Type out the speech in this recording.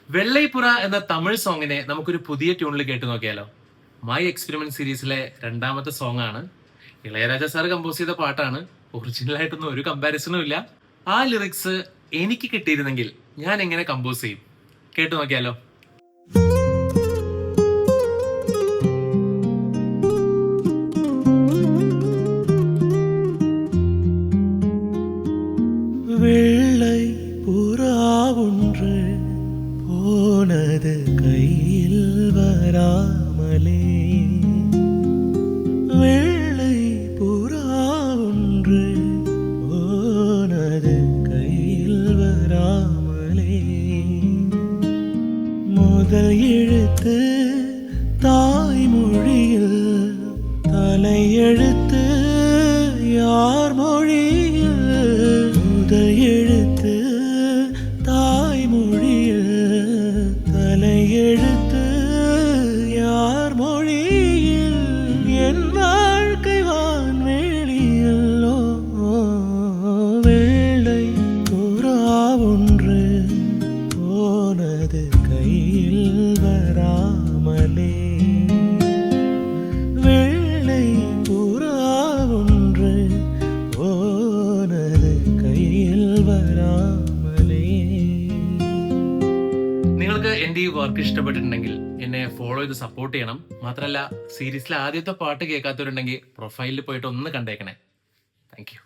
വെള്ളൈപ്പുറ എന്ന തമിഴ് സോങ്ങിനെ നമുക്കൊരു പുതിയ ട്യൂണിൽ കേട്ട് നോക്കിയാലോ. മൈ എക്സ്പെരിമെന്റ് സീരീസിലെ രണ്ടാമത്തെ സോങ് ആണ്. ഇളയരാജ സാർ കമ്പോസ് ചെയ്ത പാട്ടാണ്. ഒറിജിനൽ ആയിട്ടൊന്നും ഒരു കമ്പാരിസണും ഇല്ല. ആ ലിറിക്സ് എനിക്ക് കിട്ടിയിരുന്നെങ്കിൽ ഞാൻ എങ്ങനെ കമ്പോസ് ചെയ്യും? കേട്ടു നോക്കിയാലോ. வெள்ளை புறா ஒன்று போனது கையில் வராமலே, வெள்ளை புறா ஒன்று போனது கையில் வராமலே, முதல் எழுத்து தாய்மொழியில், தலையெழுத்து யார் மொழியில், முதல் எழுத்து தாய்மொழியில், தலையெழுத்து யார் மொழியில், என் வாழ்க்கை வான்வெளியல்லோ, வெள்ளை புறா ஒன்று போனது கையில் வராமலே, வெள்ளை புறா ஒன்று போனது கைയിൽ വരാമലേ. നിങ്ങൾക്ക് എന്റെ ഈ വർക്ക് ഇഷ്ടപ്പെട്ടിട്ടുണ്ടെങ്കിൽ എന്നെ ഫോളോ ചെയ്ത് സപ്പോർട്ട് ചെയ്യണം. മാത്രമല്ല, സീരീസിലെ ആദ്യത്തെ പാട്ട് കേൾക്കാത്തവരുണ്ടെങ്കിൽ പ്രൊഫൈലിൽ പോയിട്ട് ഒന്ന് കണ്ടേക്കണേ. Thank you.